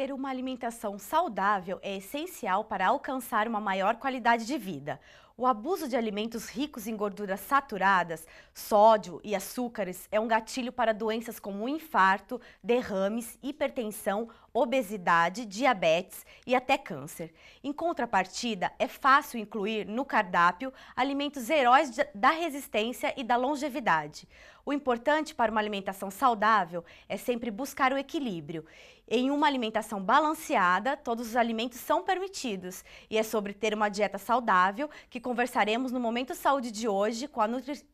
Ter uma alimentação saudável é essencial para alcançar uma maior qualidade de vida. O abuso de alimentos ricos em gorduras saturadas, sódio e açúcares é um gatilho para doenças como infarto, derrames, hipertensão, obesidade, diabetes e até câncer. Em contrapartida, é fácil incluir no cardápio alimentos heróis da resistência e da longevidade. O importante para uma alimentação saudável é sempre buscar o equilíbrio. Em uma alimentação balanceada, todos os alimentos são permitidos. E é sobre ter uma dieta saudável que conversaremos no Momento Saúde de hoje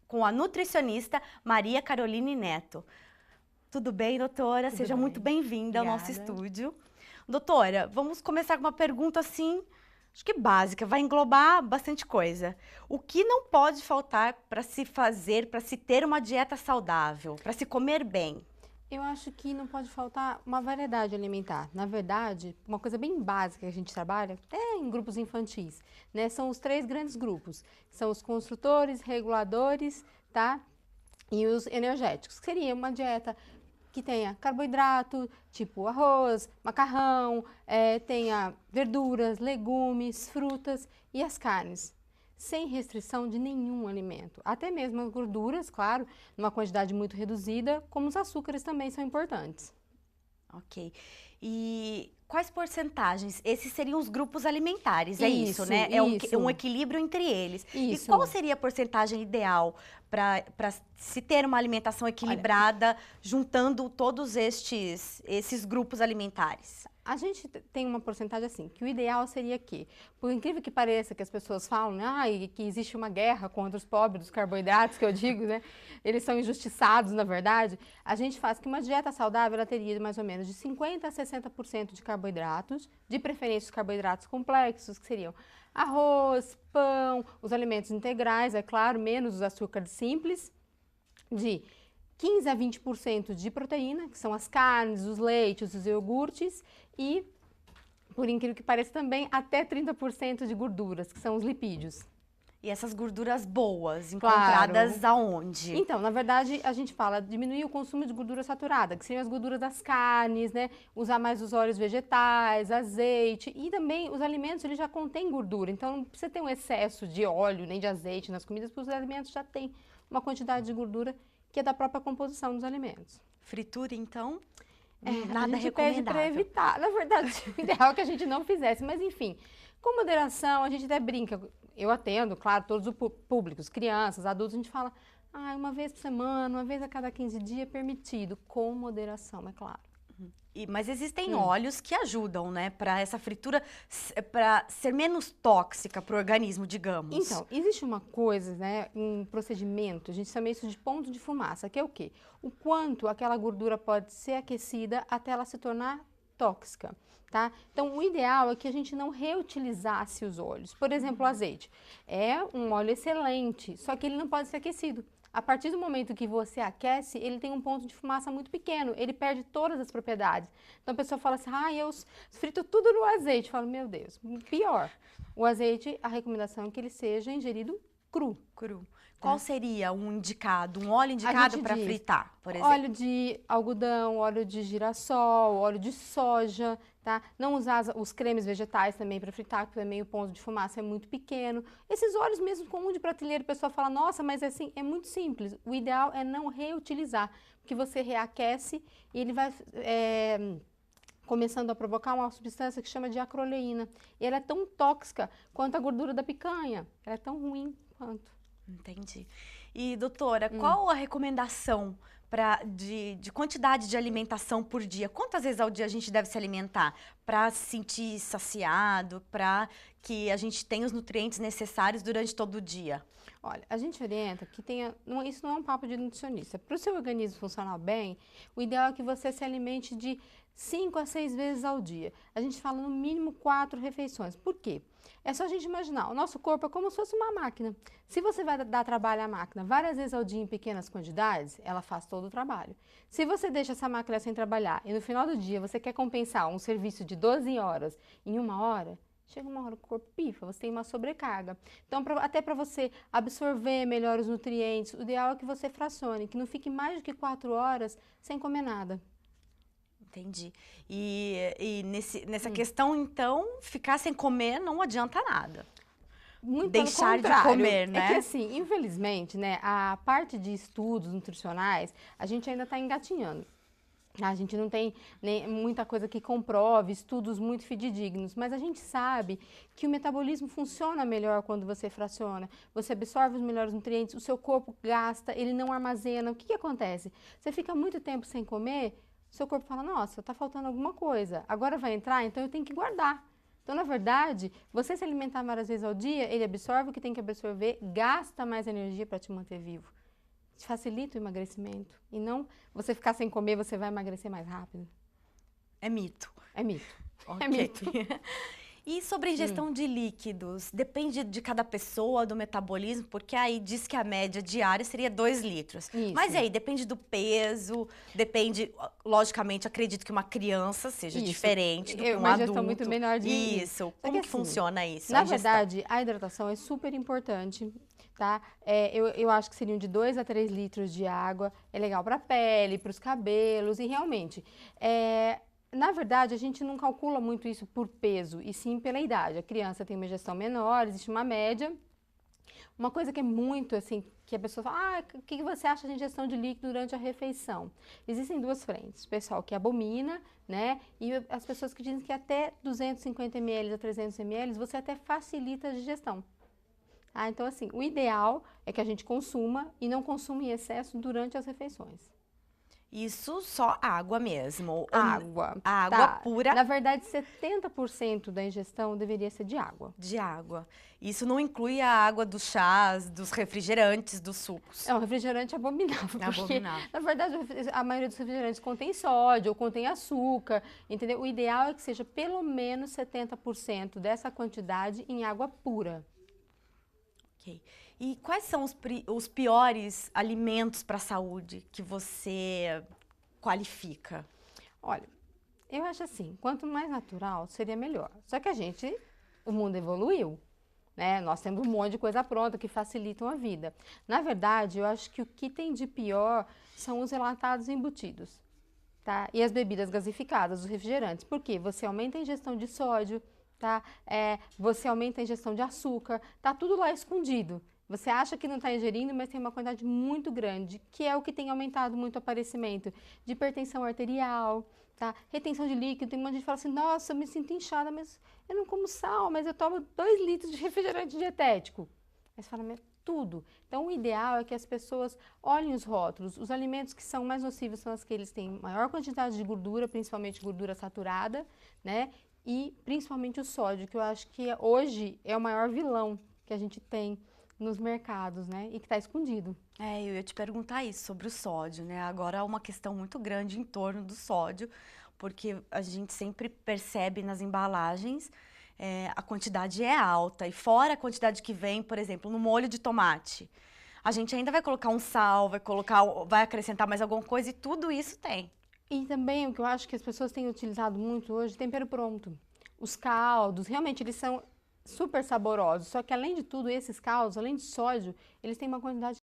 com a nutricionista Maria Caroline Neto. Tudo bem, doutora? Tudo Seja bem. muito bem-vinda ao nosso Obrigada. estúdio. Doutora, vamos começar com uma pergunta assim, acho que básica, vai englobar bastante coisa. O que não pode faltar para se fazer, para se ter uma dieta saudável, para se comer bem? Eu acho que não pode faltar uma variedade alimentar. Na verdade, uma coisa bem básica que a gente trabalha, até em grupos infantis, né? São os 3 grandes grupos. São os construtores, reguladores, tá? E os energéticos. Seria uma dieta que tenha carboidrato, tipo arroz, macarrão, tenha verduras, legumes, frutas e as carnes. Sem restrição de nenhum alimento. Até mesmo as gorduras, claro, numa quantidade muito reduzida, como os açúcares também são importantes. Ok. E quais porcentagens? Esses seriam os grupos alimentares, é isso, né? É Isso. um equilíbrio entre eles. E Isso. qual seria a porcentagem ideal para se ter uma alimentação equilibrada, juntando todos esses grupos alimentares? A gente tem uma porcentagem assim, que o ideal seria que, por incrível que pareça que as pessoas falam, né, que existe uma guerra contra os pobres dos carboidratos, que eu digo, né, eles são injustiçados, na verdade, a gente faz que uma dieta saudável, ela teria mais ou menos de 50% a 60% de carboidratos, de preferência os carboidratos complexos, que seriam arroz, pão, os alimentos integrais, é claro, menos os açúcares simples, de 15% a 20% de proteína, que são as carnes, os leites, os iogurtes, e, por incrível que pareça, também até 30% de gorduras, que são os lipídios. E essas gorduras boas, Claro. encontradas aonde? Então, na verdade, a gente fala diminuir o consumo de gordura saturada, que seriam as gorduras das carnes, né? Usar mais os óleos vegetais, azeite, e também os alimentos, eles já contêm gordura, então não precisa ter um excesso de óleo nem de azeite nas comidas, porque os alimentos já têm uma quantidade de gordura que é da própria composição dos alimentos. Fritura, então? A gente pede para evitar. Na verdade, o ideal é que a gente não fizesse, mas enfim, com moderação, a gente até brinca. Eu atendo, claro, todos os públicos, crianças, adultos, a gente fala, uma vez por semana, uma vez a cada 15 dias é permitido, com moderação, é claro. Mas existem óleos que ajudam, né, para essa fritura, para ser menos tóxica para o organismo, digamos. Então, existe uma coisa, né, um procedimento, a gente chama isso de ponto de fumaça, que é o quê? O quanto aquela gordura pode ser aquecida até ela se tornar tóxica, tá? Então, o ideal é que a gente não reutilizasse os óleos. Por exemplo, o azeite é um óleo excelente, só que ele não pode ser aquecido. A partir do momento que você aquece, ele tem um ponto de fumaça muito pequeno, ele perde todas as propriedades. Então a pessoa fala assim, eu frito tudo no azeite. Eu falo, meu Deus, pior. O azeite, a recomendação é que ele seja ingerido cru. Cru. Qual seria um óleo indicado para fritar, por exemplo? Óleo de algodão, óleo de girassol, óleo de soja, tá? Não usar os cremes vegetais também para fritar, porque também o ponto de fumaça é muito pequeno. Esses óleos mesmo comum de prateleira, a pessoa fala, nossa, mas assim, é muito simples. O ideal é não reutilizar, porque você reaquece e ele vai começando a provocar uma substância que chama de acroleína. E ela é tão tóxica quanto a gordura da picanha. Ela é tão ruim quanto. Entendi. E, doutora, qual a recomendação de quantidade de alimentação por dia? Quantas vezes ao dia a gente deve se alimentar para se sentir saciado, para que a gente tenha os nutrientes necessários durante todo o dia? Olha, a gente orienta que isso não é um papo de nutricionista. Para o seu organismo funcionar bem, o ideal é que você se alimente de 5 a 6 vezes ao dia. A gente fala no mínimo 4 refeições. Por quê? É só a gente imaginar, o nosso corpo é como se fosse uma máquina. Se você vai dar trabalho à máquina várias vezes ao dia em pequenas quantidades, ela faz todo o trabalho. Se você deixa essa máquina sem trabalhar e no final do dia você quer compensar um serviço de 12 horas em 1 hora, chega uma hora que o corpo pifa, você tem uma sobrecarga. Então, até para você absorver melhor os nutrientes, o ideal é que você fracione, que não fique mais do que 4 horas sem comer nada. Entendi. E nessa questão, então, ficar sem comer não adianta nada. Muito Deixar pelo de contrário. comer, né? É que assim, infelizmente, né, a parte de estudos nutricionais, a gente ainda está engatinhando. A gente não tem nem muita coisa que comprove, estudos muito fidedignos, mas a gente sabe que o metabolismo funciona melhor quando você fraciona, você absorve os melhores nutrientes, o seu corpo gasta, ele não armazena. O que acontece? Você fica muito tempo sem comer, seu corpo fala, nossa, tá faltando alguma coisa, agora vai entrar, então eu tenho que guardar. Então, na verdade, você se alimentar várias vezes ao dia, ele absorve o que tem que absorver, gasta mais energia para te manter vivo. Facilita o emagrecimento. E não você ficar sem comer, você vai emagrecer mais rápido. É mito. É mito. Ok. É mito. E sobre a ingestão de líquidos? Depende de cada pessoa, do metabolismo, porque aí diz que a média diária seria 2 litros. Isso. Mas e aí, depende do peso, depende, logicamente, acredito que uma criança seja diferente do que um uma adulto. ingestão muito menor de... Isso. Como que assim, funciona isso? Na verdade, a hidratação é super importante, tá? Eu acho que seriam de 2 a 3 litros de água. É legal para a pele, para os cabelos e realmente... Na verdade, a gente não calcula muito isso por peso, e sim pela idade. A criança tem uma ingestão menor, existe uma média. Uma coisa que é muito assim, que a pessoa fala, o que você acha de ingestão de líquido durante a refeição? Existem duas frentes, o pessoal que abomina, né, e as pessoas que dizem que até 250 ml a 300 ml você até facilita a digestão. Então assim, o ideal é que a gente consuma e não consuma em excesso durante as refeições. Isso só água mesmo? Água. A água pura? Na verdade, 70% da ingestão deveria ser de água. De água. Isso não inclui a água dos chás, dos refrigerantes, dos sucos. É um refrigerante abominável, porque, Abominável. na verdade, a maioria dos refrigerantes contém sódio ou contém açúcar, entendeu? O ideal é que seja pelo menos 70% dessa quantidade em água pura. Ok. E quais são os piores alimentos para a saúde que você qualifica? Olha, eu acho assim, quanto mais natural, seria melhor. Só que o mundo evoluiu, né? Nós temos um monte de coisa pronta que facilitam a vida. Na verdade, eu acho que o que tem de pior são os enlatados embutidos, tá? E as bebidas gasificadas, os refrigerantes. Por quê? Você aumenta a ingestão de sódio, tá? Você aumenta a ingestão de açúcar, tá tudo lá escondido. Você acha que não está ingerindo, mas tem uma quantidade muito grande, que é o que tem aumentado muito o aparecimento de hipertensão arterial, tá? Retenção de líquido. Tem um monte de gente que fala assim, nossa, eu me sinto inchada, mas eu não como sal, mas eu tomo 2 litros de refrigerante dietético. Aí você fala, mas tudo. Então, o ideal é que as pessoas olhem os rótulos. Os alimentos que são mais nocivos são aqueles que têm maior quantidade de gordura, principalmente gordura saturada, né? E principalmente o sódio, que eu acho que hoje é o maior vilão que a gente tem nos mercados, né? E que está escondido. Eu ia te perguntar isso sobre o sódio, né? Agora há uma questão muito grande em torno do sódio, porque a gente sempre percebe nas embalagens a quantidade é alta. E fora a quantidade que vem, por exemplo, no molho de tomate, a gente ainda vai colocar um sal, vai acrescentar mais alguma coisa e tudo isso tem. E também o que eu acho que as pessoas têm utilizado muito hoje, tempero pronto. Os caldos, realmente eles são super saborosos, só que além de tudo, esses caldos, além de sódio, eles têm uma quantidade